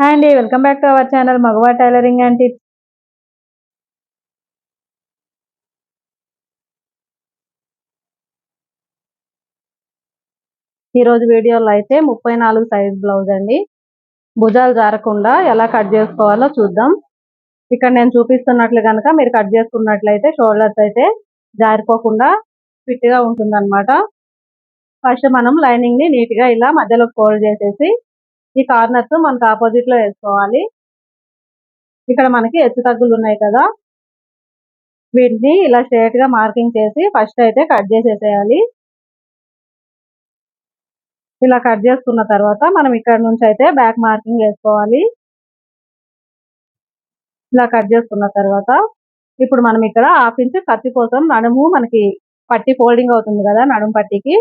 Hi అండి, welcome back to our channel మగవా tailoring and tips. ఈరోజు వీడియోలో అయితే 34 సైజ్ బ్లౌజ్ అండి. భుజాలు జారకుండా ఎలా కట్ చేసుకోవాలో చూద్దాం. ఇక్కడ నేను చూపిస్తున్నట్లు కనుక మీరు కట్ చేసుకున్నట్లయితే షోల్డర్స్ అయితే జారిపోకుండా ఫిట్గా ఉంటుందన్నమాట. ఫస్ట్ మనం లైనింగ్ ని నీట్గా ఇలా మధ్యలో ఫోల్డ్ చేసేసి ఈ కార్నర్స్ మనకు ఆపోజిట్ లో వేసుకోవాలి. ఇక్కడ మనకి హెచ్చు తగ్గులు ఉన్నాయి కదా, వీటిని ఇలా స్ట్రైట్ గా మార్కింగ్ చేసి ఫస్ట్ అయితే కట్ చేసేసేయాలి. ఇలా కట్ చేసుకున్న తర్వాత మనం ఇక్కడ నుంచి అయితే బ్యాక్ మార్కింగ్ వేసుకోవాలి. ఇలా కట్ చేసుకున్న తర్వాత ఇప్పుడు మనం ఇక్కడ 1/2 ఇంచ్ ఖర్చు కోసం నడుము మనకి పట్టి ఫోల్డింగ్ అవుతుంది కదా, నడుము పట్టికి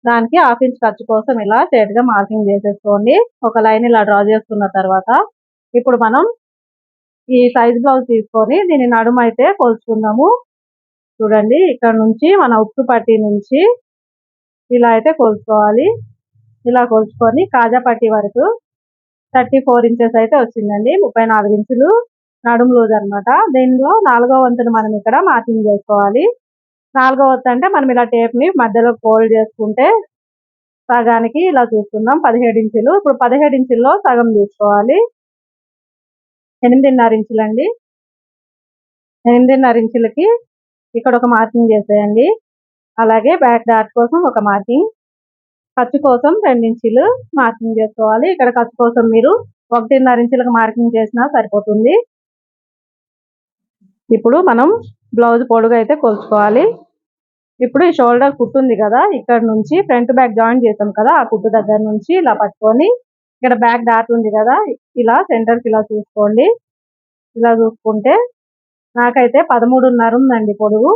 దానికి 1/2 ఇంచ్ ఖర్చు కోసం ఇలా స్ట్రైట్ గా మార్కింగ్ చేసేసుకోండి. ఒక లైన్ ఇలా డ్రా చేసుకున్న తర్వాత ఇప్పుడు మనం ఈ సైజ్ బ్లౌజ్ తీసుకొని దీని నడుము అయితే కొలుచుకుందాము. చూడండి, ఇక్కడ నుంచి మన ఉక్సు పట్టి నుంచి ఇలా అయితే కొలుచుకోవాలి. ఇలా కొలుచుకొని కాజా పట్టి వరకు 34 ఇంచెస్ అయితే వచ్చిందండి. 34 ఇంచులు నడుము లూజ్ అనమాట. దీనిలో 4వ వంతును మనం ఇక్కడ మార్కింగ్ చేసుకోవాలి. 4వ వంతు అంటే మనం ఇలా టేప్ ని మధ్యలో ఫోల్డ్ చేసుకుంటే సగానికి ఇలా చూసుకుందాం 17 ఇంచులు. ఇప్పుడు 17 ఇంచుల్లో సగం తీసుకోవాలి. 8.5 ఇంచులండి. 8.5 ఇంచులకి ఇక్కడ ఒక మార్కింగ్ చేసేయండి. అలాగే బ్యాక్ డాట్ కోసం ఒక మార్కింగ్, ఖర్చు కోసం 2 ఇంచులు మార్కింగ్ చేసుకోవాలి. ఇక్కడ ఖర్చు కోసం మీరు 1.5 ఇంచులకు మార్కింగ్ చేసినా సరిపోతుంది. ఇప్పుడు మనం బ్లౌజ్ పొడుగు అయితే కొలుచుకోవాలి. ఇప్పుడు ఈ షోల్డర్ కుట్టు ఉంది కదా, ఇక్కడ నుంచి ఫ్రంట్ బ్యాక్ జాయిన్ చేసాం కదా, ఆ కుట్టు దగ్గర నుంచి ఇలా పట్టుకొని ఇక్కడ బ్యాక్ డాట్ ఉంది కదా, ఇలా సెంటర్కి ఇలా చూసుకోండి. ఇలా చూసుకుంటే నాకైతే 13.5 ఉందండి పొడుగు.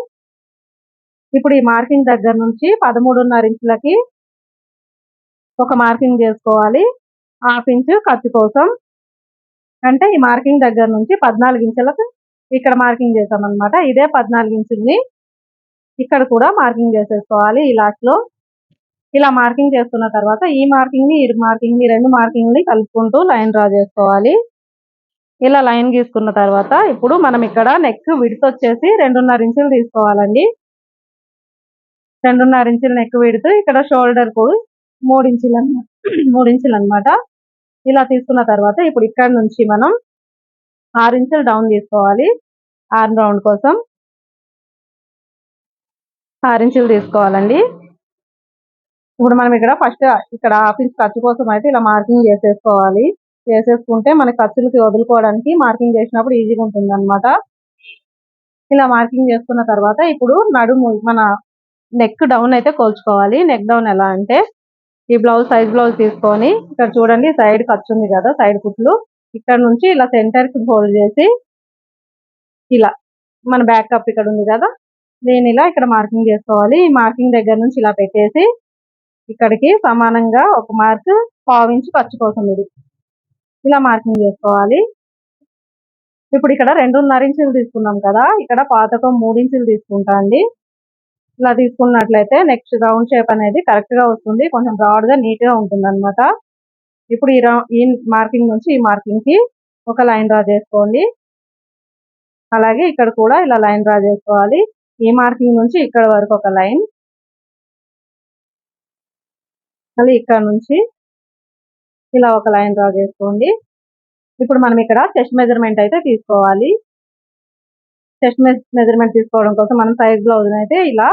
ఇప్పుడు ఈ మార్కింగ్ దగ్గర నుంచి 13.5 ఇంచులకి ఒక మార్కింగ్ చేసుకోవాలి. 1/2 ఇంచు ఖర్చు కోసం, అంటే ఈ మార్కింగ్ దగ్గర నుంచి 14 ఇంచులకు ఇక్కడ మార్కింగ్ చేసాం అనమాట. ఇదే 14 ఇంచుల్ని ఇక్కడ కూడా మార్కింగ్ చేసేసుకోవాలి. ఈ లాస్ట్ లో ఇలా మార్కింగ్ చేసుకున్న తర్వాత ఈ మార్కింగ్ ని రెండు మార్కింగ్ ని కలుపుకుంటూ లైన్ డ్రా చేసుకోవాలి. ఇలా లైన్ గీసుకున్న తర్వాత ఇప్పుడు మనం ఇక్కడ నెక్ విడ్త్ వచ్చేసి 2.5 ఇంచులు తీసుకోవాలండి. 2.5 ఇంచుల నెక్ విడ్త్, ఇక్కడ షోల్డర్ కు 3 ఇంచులు అనమాట. ఇలా తీసుకున్న తర్వాత ఇప్పుడు ఇక్కడ నుంచి మనం 6 ఇంచులు డౌన్ తీసుకోవాలి. ఆర్మ్ రౌండ్ కోసం 6 ఇంచులు తీసుకోవాలండి. ఇప్పుడు మనం ఇక్కడ ఫస్ట్ ఇక్కడ 1/2 ఇంచ్ ఖర్చు కోసం అయితే ఇలా మార్కింగ్ చేసేసుకోవాలి. చేసేసుకుంటే మనకి ఖర్చులకి వదులుకోవడానికి మార్కింగ్ చేసినప్పుడు ఈజీగా ఉంటుంది అనమాట. ఇలా మార్కింగ్ చేసుకున్న తర్వాత ఇప్పుడు నడుము మన నెక్ డౌన్ అయితే కొలుచుకోవాలి. నెక్ డౌన్ ఎలా అంటే ఈ బ్లౌజ్ సైజ్ బ్లౌజ్ తీసుకొని ఇక్కడ చూడండి సైడ్ ఖర్చు ఉంది కదా, సైడ్ కుట్లు ఇక్కడ నుంచి ఇలా సెంటర్ కి ఫోల్డ్ చేసి ఇలా మన బ్యాక్ కప్ ఇక్కడ ఉంది కదా, దీన్ని ఇలా ఇక్కడ మార్కింగ్ చేసుకోవాలి. ఈ మార్కింగ్ దగ్గర నుంచి ఇలా పెట్టేసి ఇక్కడికి సమానంగా ఒక మార్క్ 1/2 ఇంచు ఖర్చు కోసం ఇది ఇలా మార్కింగ్ చేసుకోవాలి. ఇప్పుడు ఇక్కడ 2.5 ఇంచులు తీసుకున్నాం కదా, ఇక్కడ పాతకం 3 ఇంచులు తీసుకుంటా అండి. ఇలా తీసుకున్నట్లయితే నెక్స్ట్ రౌండ్ షేప్ అనేది కరెక్ట్ గా వస్తుంది, కొంచెం బ్రాడ్ గా నీట్ గా ఉంటుంది అనమాట. ఇప్పుడు ఈ మార్కింగ్ నుంచి ఈ మార్కింగ్ కి ఒక లైన్ డ్రా చేసుకోండి. అలాగే ఇక్కడ కూడా ఇలా లైన్ డ్రా చేసుకోవాలి. ఈ మార్కింగ్ నుంచి ఇక్కడ వరకు ఒక లైన్, మళ్ళీ ఇక్కడ నుంచి ఇలా ఒక లైన్ డ్రా చేసుకోండి. ఇప్పుడు మనం ఇక్కడ చెస్ట్ మెజర్మెంట్ అయితే తీసుకోవాలి. చెస్ట్ మెజర్మెంట్ తీసుకోవడం కోసం మనం సైజ్ బ్లౌజ్ అయితే ఇలా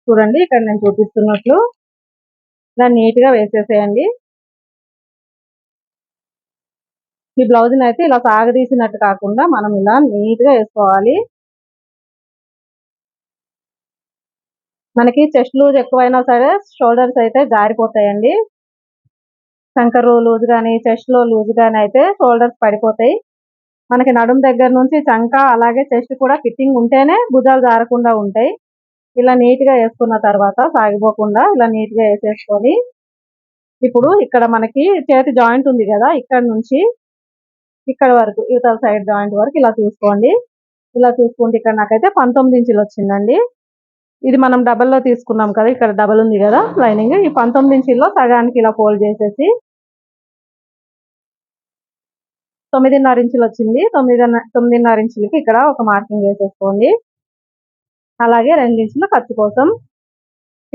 చూడండి, ఇక్కడ నేను చూపిస్తున్నట్లు ఇలా నీట్ గా వేసేసేయండి. ఈ బ్లౌజ్ అయితే ఇలా సాగదీసినట్టు కాకుండా మనం ఇలా నీట్ గా వేసుకోవాలి. మనకి చెస్ట్ లూజ్ ఎక్కువైనా సరే షోల్డర్స్ అయితే జారిపోతాయండి. శంకర్ లూజ్ కానీ చెస్ట్ లో లూజ్ కానీ అయితే షోల్డర్స్ పడిపోతాయి. మనకి నడుము దగ్గర నుంచి చంక అలాగే చెస్ట్ కూడా ఫిట్టింగ్ ఉంటేనే భుజాలు జారకుండా ఉంటాయి. ఇలా నీట్ గా వేసుకున్న తర్వాత సాగిపోకుండా ఇలా నీట్ గా వేసేసుకొని ఇప్పుడు ఇక్కడ మనకి చేతి జాయింట్ ఉంది కదా, ఇక్కడ నుంచి ఇక్కడ వరకు యువతల సైడ్ జాయింట్ వరకు ఇలా చూసుకోండి. ఇలా చూసుకుంటే ఇక్కడ నాకైతే 19 ఇంచులు వచ్చిందండి. ఇది మనం డబల్లో తీసుకున్నాం కదా, ఇక్కడ డబల్ ఉంది కదా లైనింగ్, ఈ 19 ఇంచుల్లో సగానికి ఇలా ఫోల్డ్ చేసేసి 9.5 ఇంచులు వచ్చింది. 9.5 ఇంచులకి ఇక్కడ ఒక మార్కింగ్ వేసేసుకోండి. అలాగే 2 ఇంచులు ఖర్చు కోసం.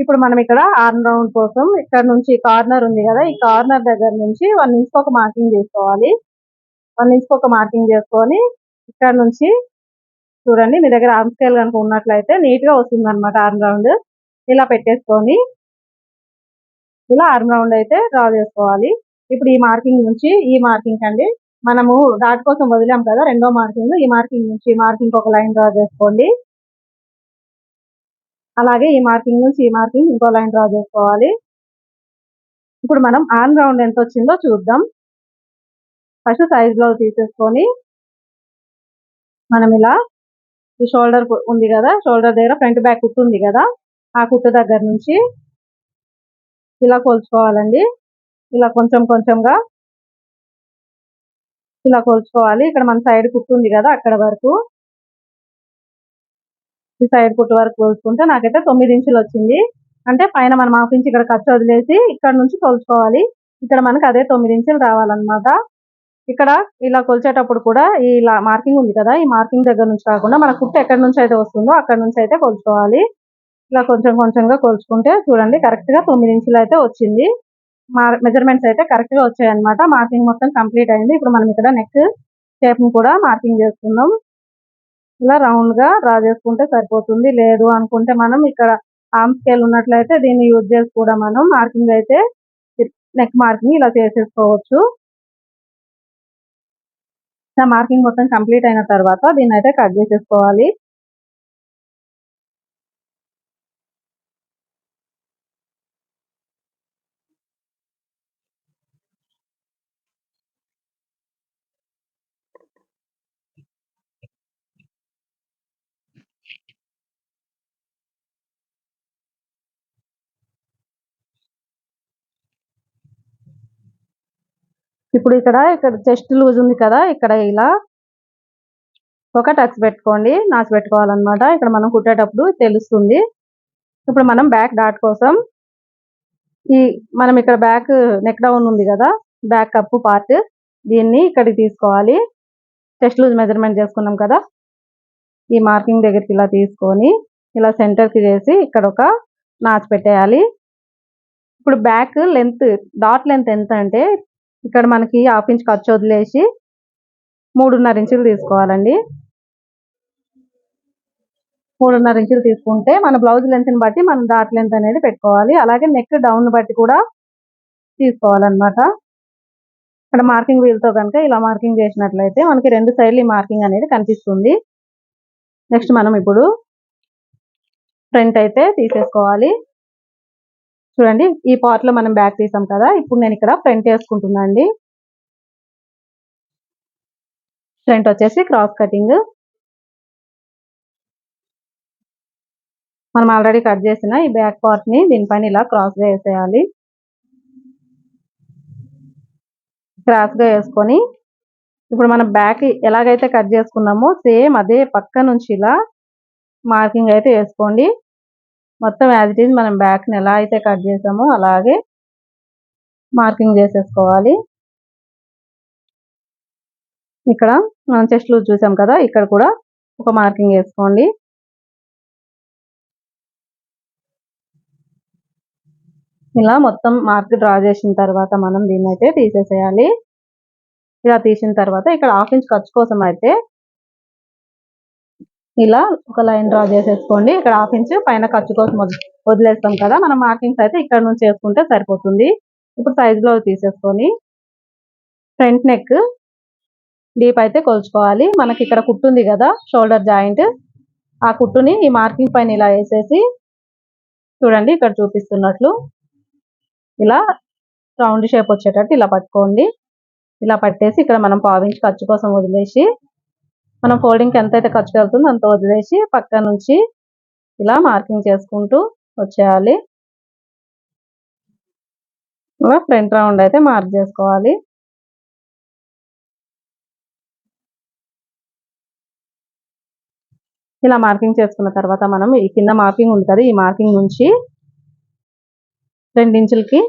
ఇప్పుడు మనం ఇక్కడ ఆర్మ్ రౌండ్ కోసం ఇక్కడ నుంచి కార్నర్ ఉంది కదా, ఈ కార్నర్ దగ్గర నుంచి 1 ఇంచుకి ఒక మార్కింగ్ చేసుకోవాలి. 1 ఇంచుకి ఒక మార్కింగ్ చేసుకొని ఇక్కడ నుంచి చూడండి, మీ దగ్గర ఆర్మ్ స్కేల్ కనుక ఉన్నట్లయితే నీట్ గా వస్తుంది అనమాట. ఆర్మ్ రౌండ్ ఇలా పెట్టేసుకొని ఇలా ఆర్మ్ రౌండ్ అయితే డ్రా చేసుకోవాలి. ఇప్పుడు ఈ మార్కింగ్ నుంచి ఈ మార్కింగ్ అండి మనము డాట్ కోసం వదిలాం కదా, రెండో మార్కింగ్, ఈ మార్కింగ్ నుంచి ఈ మార్కింగ్ ఒక లైన్ డ్రా చేసుకోండి. అలాగే ఈ మార్కింగ్ నుంచి ఈ మార్కింగ్ ఇంకో లైన్ డ్రా చేసుకోవాలి. ఇప్పుడు మనం ఆర్మ్ రౌండ్ ఎంత వచ్చిందో చూద్దాం. ఫస్ట్ సైజ్ బ్లౌజ్ తీసేసుకొని మనం ఇలా ఈ షోల్డర్ ఉంది కదా, షోల్డర్ దగ్గర ఫ్రంట్ బ్యాక్ కుట్టు ఉంది కదా, ఆ కుట్టు దగ్గర నుంచి ఇలా కొలుచుకోవాలండి. ఇలా కొంచెం కొంచెంగా ఇలా కొలుచుకోవాలి. ఇక్కడ మన సైడ్ కుట్టు ఉంది కదా, అక్కడ వరకు ఈ సైడ్ కుట్టు వరకు కొలుచుకుంటే నాకైతే 9 ఇంచులు వచ్చింది. అంటే పైన మనం హాఫ్ ఇంచ్ ఇక్కడ ఖర్చు వదిలేసి ఇక్కడ నుంచి కొలుచుకోవాలి. ఇక్కడ మనకు అదే 9 ఇంచులు రావాలన్నమాట. ఇక్కడ ఇలా కొలిచేటప్పుడు కూడా ఇలా మార్కింగ్ ఉంది కదా, ఈ మార్కింగ్ దగ్గర నుంచి కాకుండా మన కుట్టు ఎక్కడి నుంచి అయితే వస్తుందో అక్కడ నుంచి అయితే కొలుచుకోవాలి. ఇలా కొంచెం కొంచెంగా కొలుచుకుంటే చూడండి కరెక్ట్ గా 9 ఇంచులు అయితే వచ్చింది. మెజర్మెంట్స్ అయితే కరెక్ట్ గా వచ్చాయి అనమాట. మార్కింగ్ మొత్తం కంప్లీట్ అయింది. ఇప్పుడు మనం ఇక్కడ నెక్ షేప్ ని కూడా మార్కింగ్ చేసుకుందాం. ఇలా రౌండ్ గా డ్రా చేసుకుంటే సరిపోతుంది. లేదు అనుకుంటే మనం ఇక్కడ ఆర్మ్ స్కేల్ ఉన్నట్లయితే దీన్ని యూజ్ చేసి కూడా మనం మార్కింగ్ అయితే నెక్ మార్కింగ్ ఇలా చేసేసుకోవచ్చు. మార్కింగ్ మొత్తం కంప్లీట్ అయిన తర్వాత దీన్ని అయితే కట్ చేసేసుకోవాలి. ఇప్పుడు ఇక్కడ చెస్ట్ లూజ్ ఉంది కదా, ఇక్కడ ఇలా ఒక టక్స్ పెట్టుకోండి, నాచు పెట్టుకోవాలన్నమాట. ఇక్కడ మనం కుట్టేటప్పుడు తెలుస్తుంది. ఇప్పుడు మనం బ్యాక్ డాట్ కోసం మనం ఇక్కడ బ్యాక్ నెక్ డౌన్ ఉంది కదా, బ్యాక్ కప్పు పార్ట్, దీన్ని ఇక్కడికి తీసుకోవాలి. చెస్ట్ లూజ్ మెజర్మెంట్ చేసుకున్నాం కదా, ఈ మార్కింగ్ దగ్గరికి ఇలా తీసుకొని ఇలా సెంటర్ కి చేసి ఇక్కడ ఒక నాచు పెట్టేయాలి. ఇప్పుడు బ్యాక్ లెంత్ డాట్ లెంత్ ఎంత అంటే ఇక్కడ మనకి హాఫ్ ఇంచ్ ఖర్చు వదిలేసి 3.5 ఇంచులు తీసుకోవాలండి. 3.5 ఇంచులు తీసుకుంటే మన బ్లౌజ్ లెంత్ ని బట్టి మనం డాట్ లెంత్ అనేది పెట్టుకోవాలి. అలాగే నెక్ డౌన్ బట్టి కూడా తీసుకోవాలన్నమాట. ఇక్కడ మార్కింగ్ వీల్ తో కనుక ఇలా మార్కింగ్ చేసినట్లయితే మనకి 2 సైడ్లు ఈ మార్కింగ్ అనేది కనిపిస్తుంది. నెక్స్ట్ మనం ఇప్పుడు ఫ్రంట్ అయితే తీసేసుకోవాలి. చూడండి, ఈ పార్ట్ లో మనం బ్యాక్ తీసాం కదా, ఇప్పుడు నేను ఇక్కడ ఫ్రంట్ వేసుకుంటున్నా అండి. ఫ్రంట్ వచ్చేసి క్రాస్ కటింగ్. మనం ఆల్రెడీ కట్ చేసిన ఈ బ్యాక్ పార్ట్ ని దీనిపైన ఇలా క్రాస్ గా వేసేయాలి. క్రాస్ గా వేసుకొని ఇప్పుడు మనం బ్యాక్ ఎలాగైతే కట్ చేసుకున్నామో సేమ్ అదే పక్క నుంచి ఇలా మార్కింగ్ అయితే వేసుకోండి. మొత్తం యాజ్ ఇట్ ఈజ్ మనం బ్యాక్ ని ఎలా అయితే కట్ చేసామో అలాగే మార్కింగ్ చేసేసుకోవాలి. ఇక్కడ మనం చెస్ట్ లూజ్ చూసాం కదా, ఇక్కడ కూడా ఒక మార్కింగ్ వేసుకోండి. ఇలా మొత్తం మార్క్ డ్రా చేసిన తర్వాత మనం దీన్ని అయితే తీసేసేయాలి. ఇలా తీసిన తర్వాత ఇక్కడ హాఫ్ ఇంచ్ ఖర్చు కోసం అయితే ఇలా ఒక లైన్ డ్రా చేసేసుకోండి. ఇక్కడ హాఫ్ ఇంచ్ పైన ఖర్చు కోసం వదిలేస్తాం కదా, మనం మార్కింగ్స్ అయితే ఇక్కడ నుంచి వేసుకుంటే సరిపోతుంది. ఇప్పుడు సైజ్ బ్లౌజ్ తీసేసుకొని ఫ్రంట్ నెక్ డీప్ అయితే కొలుచుకోవాలి. మనకి ఇక్కడ కుట్టు ఉంది కదా, షోల్డర్ జాయింట్, ఆ కుట్టుని ఈ మార్కింగ్ పైన ఇలా వేసేసి చూడండి ఇక్కడ చూపిస్తున్నట్లు ఇలా రౌండ్ షేప్ వచ్చేటట్టు ఇలా పట్టుకోండి. ఇలా పట్టేసి ఇక్కడ మనం పావించి ఖర్చు కోసం వదిలేసి మనం ఫోల్డింగ్కి ఎంతైతే ఖర్చు వెళ్తుందో అంత వదిలేసి పక్క నుంచి ఇలా మార్కింగ్ చేసుకుంటూ వచ్చేయాలి. ఇలా ఫ్రంట్ రౌండ్ అయితే మార్క్ చేసుకోవాలి. ఇలా మార్కింగ్ చేసుకున్న తర్వాత మనం ఈ కింద మార్కింగ్ ఉంటుంది, ఈ మార్కింగ్ నుంచి 2 ఇంచులకి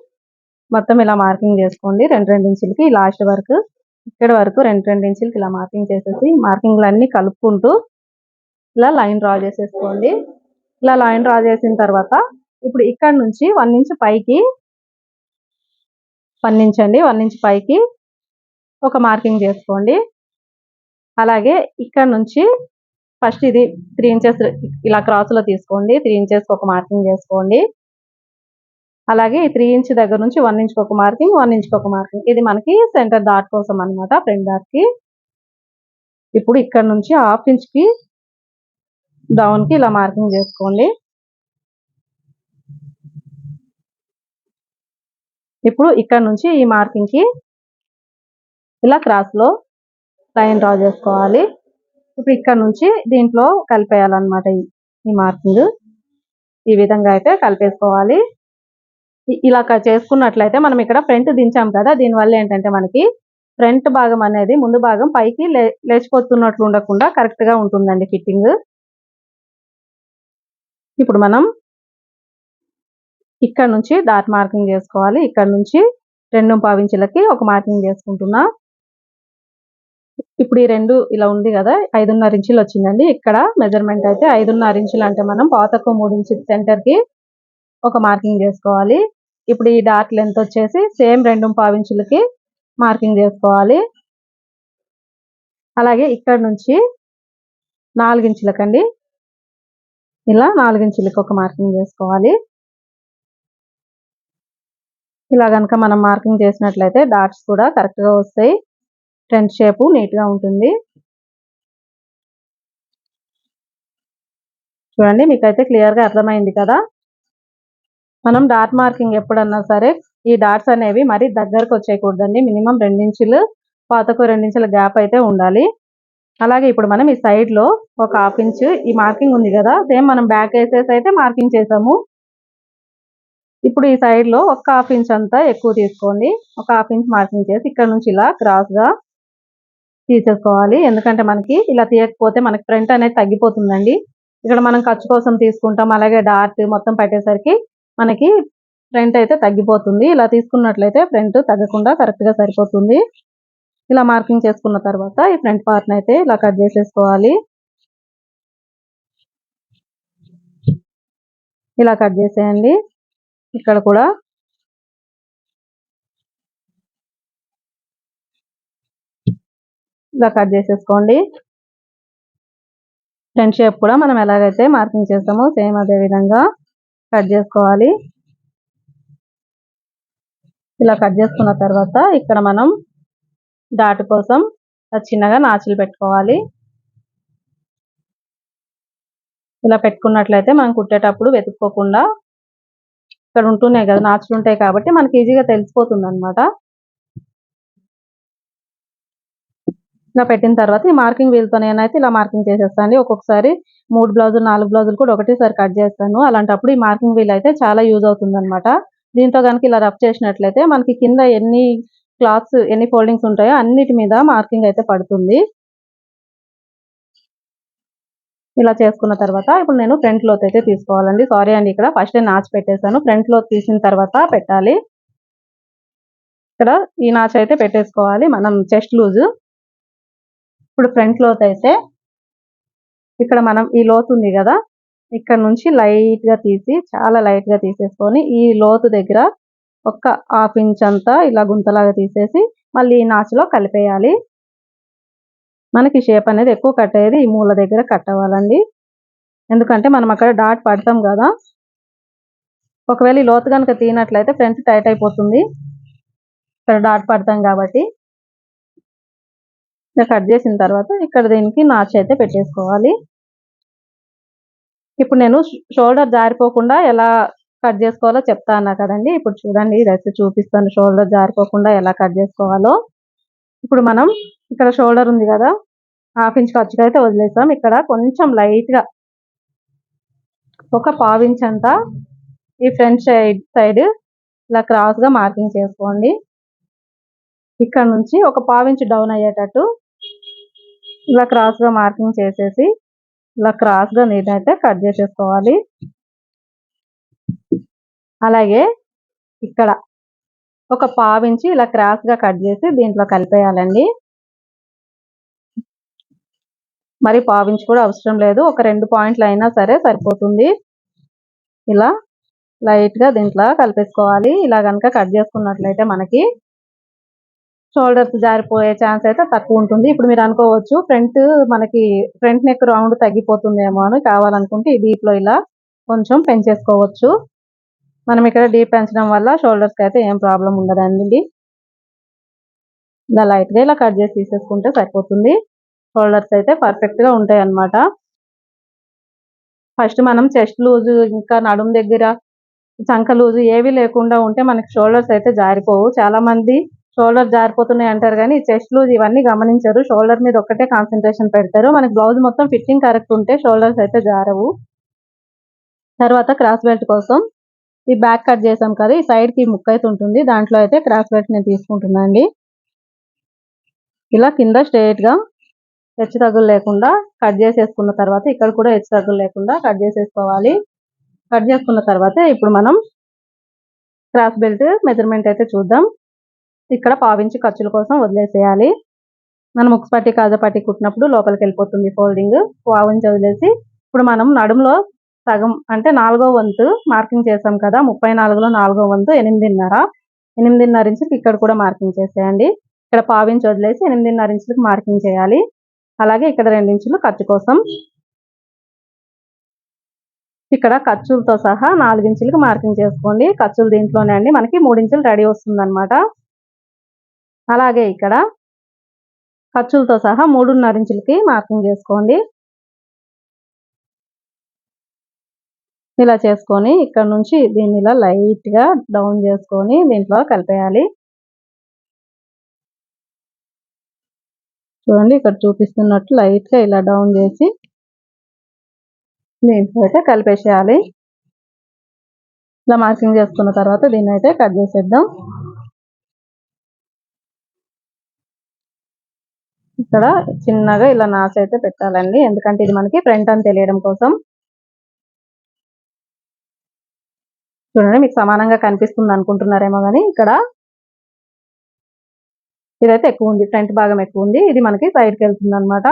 మొత్తం ఇలా మార్కింగ్ చేసుకోండి. 2 ఇంచులకి లాస్ట్ వరకు ఇక్కడ వరకు 2 ఇంచులకి ఇలా మార్కింగ్ చేసేసి మార్కింగ్లన్నీ కలుపుకుంటూ ఇలా లైన్ డ్రా చేసేసుకోండి. ఇలా లైన్ డ్రా చేసిన తర్వాత ఇప్పుడు ఇక్కడ నుంచి 1 ఇంచ్ పైకి 1 ఇంచ్ అండి 1 ఇంచ్ పైకి ఒక మార్కింగ్ చేసుకోండి. అలాగే ఇక్కడ నుంచి ఫస్ట్ ఇది 3 ఇంచెస్ ఇలా క్రాస్లో తీసుకోండి. 3 ఇంచెస్ ఒక మార్కింగ్ చేసుకోండి. అలాగే ఈ 3 ఇంచ్ దగ్గర నుంచి 1 ఇంచ్ ఒక మార్కింగ్ 1 ఇంచ్ ఒక మార్కింగ్. ఇది మనకి సెంటర్ డాట్ కోసం అన్నమాట, ఫ్రంట్ డాట్ కి. ఇప్పుడు ఇక్కడ నుంచి 1/2 ఇంచ్ కి డౌన్ కి ఇలా మార్కింగ్ చేసుకోండి. ఇప్పుడు ఇక్కడ నుంచి ఈ మార్కింగ్ కి ఇలా క్రాస్ లో లైన్ డ్రా చేసుకోవాలి. ఇప్పుడు ఇక్కడ నుంచి దీంట్లో కలిపేయాలన్నమాట. ఈ మార్కింగ్ ఈ విధంగా అయితే కలిపేసుకోవాలి. ఇలా చేసుకున్నట్లయితే మనం ఇక్కడ ఫ్రంట్ దించాం కదా, దీనివల్ల ఏంటంటే మనకి ఫ్రంట్ భాగం అనేది ముందు భాగం పైకి లేచిపోతున్నట్లు ఉండకుండా కరెక్ట్ గా ఉంటుందండి ఫిట్టింగ్. ఇప్పుడు మనం ఇక్కడ నుంచి డాట్ మార్కింగ్ చేసుకోవాలి. ఇక్కడ నుంచి 2.5 ఇంచులకి ఒక మార్కింగ్ చేసుకుంటున్నా. ఇప్పుడు ఈ 2 ఇలా ఉంది కదా, 5.5 ఇంచులు వచ్చిందండి. ఇక్కడ మెజర్మెంట్ అయితే 5.5 ఇంచులు అంటే మనం పాతకు 3 ఇంచులు సెంటర్ కి ఒక మార్కింగ్ చేసుకోవాలి. ఇప్పుడు ఈ డాట్ లెంత్ వచ్చేసి సేమ్ 2.5 ఇంచులకి మార్కింగ్ చేసుకోవాలి. అలాగే ఇక్కడ నుంచి 4 ఇంచులకండి ఇలా 4 ఇంచులకి ఒక మార్కింగ్ చేసుకోవాలి. ఇలా కనుక మనం మార్కింగ్ చేసినట్లయితే డాట్స్ కూడా కరెక్ట్ గా వస్తాయి. ఫ్రంట్ షేప్ నీట్ గా ఉంటుంది. చూడండి, మీకైతే క్లియర్ గా అర్థమైంది కదా. మనం డాట్ మార్కింగ్ ఎప్పుడన్నా సరే ఈ డాట్స్ అనేవి మరి దగ్గరకు వచ్చేయకూడదండి. మినిమం 2 ఇంచులు పాతకు 2 ఇంచుల గ్యాప్ అయితే ఉండాలి. అలాగే ఇప్పుడు మనం ఈ సైడ్ లో ఒక 1/2 ఇంచ్ ఈ మార్కింగ్ ఉంది కదా, సేమ్ మనం బ్యాక్ వేసేసి అయితే మార్కింగ్ చేసాము. ఇప్పుడు ఈ సైడ్ లో ఒక 1/2 ఇంచ్ అంతా ఎక్కువ తీసుకోండి. ఒక 1/2 ఇంచ్ మార్కింగ్ చేసి ఇక్కడ నుంచి ఇలా క్రాస్ గా తీసేసుకోవాలి. ఎందుకంటే మనకి ఇలా తీయకపోతే మనకి ఫ్రంట్ అనేది తగ్గిపోతుందండి. ఇక్కడ మనం ఖర్చు కోసం తీసుకుంటాం, అలాగే డాట్ మొత్తం పెట్టేసరికి మనకి ఫ్రంట్ అయితే తగ్గిపోతుంది. ఇలా తీసుకున్నట్లయితే ఫ్రంట్ తగ్గకుండా కరెక్ట్ గా సరిపోతుంది. ఇలా మార్కింగ్ చేసుకున్న తర్వాత ఈ ఫ్రంట్ పార్ట్ అయితే ఇలా కట్ చేసేసుకోవాలి. ఇలా కట్ చేసేయండి. ఇక్కడ కూడా ఇలా కట్ చేసేసుకోండి. ఫ్రంట్ షేప్ కూడా మనం ఎలాగైతే మార్కింగ్ చేస్తామో సేమ్ అదే విధంగా కట్ చేసుకోవాలి. ఇలా కట్ చేసుకున్న తర్వాత ఇక్కడ మనం డాట్ కోసం చిన్నగా నాచులు పెట్టుకోవాలి. ఇలా పెట్టుకున్నట్లయితే మనం కుట్టేటప్పుడు వెతుక్కోకుండా ఇక్కడ ఉంటున్నాయి కదా, నాచులు ఉంటాయి కాబట్టి మనకి ఈజీగా తెలిసిపోతుంది అనమాట. ఇలా పెట్టిన తర్వాత ఈ మార్కింగ్ వీల్తో నేనైతే ఇలా మార్కింగ్ చేసేస్తాను. ఒక్కొక్కసారి 3 బ్లౌజులు 4 బ్లౌజులు కూడా ఒకటేసారి కట్ చేస్తాను. అలాంటప్పుడు ఈ మార్కింగ్ వీల్ అయితే చాలా యూజ్ అవుతుంది అనమాట. దీంతో కనుక ఇలా రఫ్ చేసినట్లయితే మనకి కింద ఎన్ని క్లాత్స్ ఎన్ని ఫోల్డింగ్స్ ఉంటాయో అన్నిటి మీద మార్కింగ్ అయితే పడుతుంది. ఇలా చేసుకున్న తర్వాత ఇప్పుడు నేను ఫ్రంట్ లోత్ అయితే తీసుకోవాలండి. సారీ అండి, ఇక్కడ ఫస్ట్ నాచ్ పెట్టేశాను. ఫ్రంట్ లోత్ తీసిన తర్వాత పెట్టాలి. ఇక్కడ ఈ నాచ్ అయితే పెట్టేసుకోవాలి మనం చెస్ట్ లూజ్. ఇప్పుడు ఫ్రంట్ లోత్ అయితే ఇక్కడ మనం ఈ లోతు ఉంది కదా, ఇక్కడ నుంచి లైట్ గా తీసి చాలా లైట్ గా తీసేసుకొని ఈ లోతు దగ్గర ఒక 1/2 ఇంచ్ అంతా ఇలా గుంతలాగా తీసేసి మళ్ళీ ఈ నాచులో కలిపేయాలి. మనకి షేప్ అనేది ఎక్కువ కట్ అయ్యేది ఈ మూల దగ్గర కట్ అవ్వాలండి. ఎందుకంటే మనం అక్కడ డాట్ పడతాం కదా, ఒకవేళ ఈ లోతు కనుక తీనట్లయితే ఫ్రంట్ టైట్ అయిపోతుంది. ఇక్కడ డాట్ పడతాం కాబట్టి ఇలా కట్ చేసిన తర్వాత ఇక్కడ దీనికి నాచ్ అయితే పెట్టేసుకోవాలి. ఇప్పుడు నేను షోల్డర్ జారిపోకుండా ఎలా కట్ చేసుకోవాలో చెప్తా అన్నా కదండి. ఇప్పుడు చూడండి, ఇదైతే చూపిస్తాను షోల్డర్ జారిపోకుండా ఎలా కట్ చేసుకోవాలో. ఇప్పుడు మనం ఇక్కడ షోల్డర్ ఉంది కదా, 1/2 ఇంచ్ ఖర్చుగా అయితే వదిలేసాం. ఇక్కడ కొంచెం లైట్ గా ఒక 1/4 ఇంచ్ అంతా ఈ ఫ్రంట్ సైడ్ ఇలా క్రాస్ గా మార్కింగ్ చేసుకోండి. ఇక్కడ నుంచి ఒక 1/4 ఇంచ్ డౌన్ అయ్యేటట్టు ఇలా క్రాస్ గా మార్కింగ్ చేసేసి ఇలా క్రాస్ గా నేనైతే కట్ చేసేసుకోవాలి. అలాగే ఇక్కడ ఒక పావించి ఇలా క్రాస్ గా కట్ చేసి దీంట్లో కలిపేయాలండి. మరి పావించి కూడా అవసరం లేదు, ఒక 2 పాయింట్లు అయినా సరే సరిపోతుంది. ఇలా లైట్ గా దీంట్లో కలిపేసుకోవాలి. ఇలా కనుక కట్ చేసుకున్నట్లయితే మనకి షోల్డర్స్ జారిపోయే ఛాన్స్ అయితే తక్కువ ఉంటుంది. ఇప్పుడు మీరు అనుకోవచ్చు మనకి ఫ్రంట్ నెక్ రౌండ్ తగ్గిపోతుందేమో అని. కావాలనుకుంటే ఈ డీప్ లో ఇలా కొంచెం పెంచేసుకోవచ్చు. మనం ఇక్కడ డీప్ పెంచడం వల్ల షోల్డర్స్ కి అయితే ఏం ప్రాబ్లం ఉండదండి. ఇలా లైట్ గా ఇలా కట్ చేసి తీసేసుకుంటే సరిపోతుంది. షోల్డర్స్ అయితే పర్ఫెక్ట్ గా ఉంటాయి అన్నమాట. ఫస్ట్ మనం చెస్ట్ లూజ్ ఇంకా నడుం దగ్గర చంక లూజ్ ఏవి లేకుండా ఉంటే మనకి షోల్డర్స్ అయితే జారిపోవు. చాలా మంది షోల్డర్ జారిపోతున్నాయి అంటారు కానీ చెస్ట్ లూజ్ ఇవన్నీ గమనించరు. షోల్డర్ మీద ఒక్కటే కాన్సన్ట్రేషన్ పెడతారు. మనకి బ్లౌజ్ మొత్తం ఫిట్టింగ్ కరెక్ట్ ఉంటే షోల్డర్స్ అయితే జారవు. తర్వాత క్రాస్ బెల్ట్ కోసం ఈ బ్యాక్ కట్ చేసాం కదా, ఈ సైడ్ కి ముక్క అయితే ఉంటుంది. దాంట్లో అయితే క్రాస్ బెల్ట్ నేను తీసుకుంటున్నా అండి. ఇలా కింద స్ట్రైట్ గా హెచ్చు తగ్గులు లేకుండా కట్ చేసేసుకున్న తర్వాత ఇక్కడ కూడా హెచ్చు తగ్గులు లేకుండా కట్ చేసేసుకోవాలి. కట్ చేసుకున్న తర్వాత ఇప్పుడు మనం క్రాస్ బెల్ట్ మెజర్మెంట్ అయితే చూద్దాం. ఇక్కడ పావించి ఖర్చుల కోసం వదిలేసేయాలి. మనం ఉక్స్ పట్టి కాజా పట్టి కుట్టినప్పుడు లోపలికి వెళ్ళిపోతుంది ఫోల్డింగ్. పావించి వదిలేసి ఇప్పుడు మనం నడుములో సగం అంటే 4వ వంతు మార్కింగ్ చేసాం కదా, 34లో 4వ వంతు 8.5 ఇంచులకి ఇక్కడ కూడా మార్కింగ్ చేసేయండి. ఇక్కడ పావించి వదిలేసి 8.5 ఇంచులకు మార్కింగ్ చేయాలి. అలాగే ఇక్కడ 2 ఇంచులు ఖర్చు కోసం, ఇక్కడ ఖర్చులతో సహా 4 ఇంచులకు మార్కింగ్ చేసుకోండి. ఖర్చులు దీంట్లోనే అండి, మనకి 3 ఇంచులు రెడీ వస్తుంది అనమాట. అలాగే ఇక్కడ ఖర్చులతో సహా 3.5 ఇంచులకి మార్కింగ్ చేసుకోండి. ఇలా చేసుకొని ఇక్కడ నుంచి దీన్ని ఇలా లైట్ గా డౌన్ చేసుకొని దీంట్లో కలిపేయాలి. చూడండి ఇక్కడ చూపిస్తున్నట్టు లైట్ గా ఇలా డౌన్ చేసి దీంట్లో అయితే కలిపేసేయాలి. ఇలా మార్కింగ్ చేసుకున్న తర్వాత దీన్ని అయితే కట్ చేసేద్దాం. ఇక్కడ చిన్నగా ఇలా నాచు అయితే పెట్టాలండి, ఎందుకంటే ఇది మనకి ఫ్రంట్ అని తెలియడం కోసం. చూడండి మీకు సమానంగా కనిపిస్తుంది అనుకుంటున్నారేమో కానీ ఇక్కడ ఇదైతే ఎక్కువ ఉంది, ఫ్రంట్ భాగం ఎక్కువ ఉంది, ఇది మనకి సైడ్కి వెళ్తుంది అనమాట.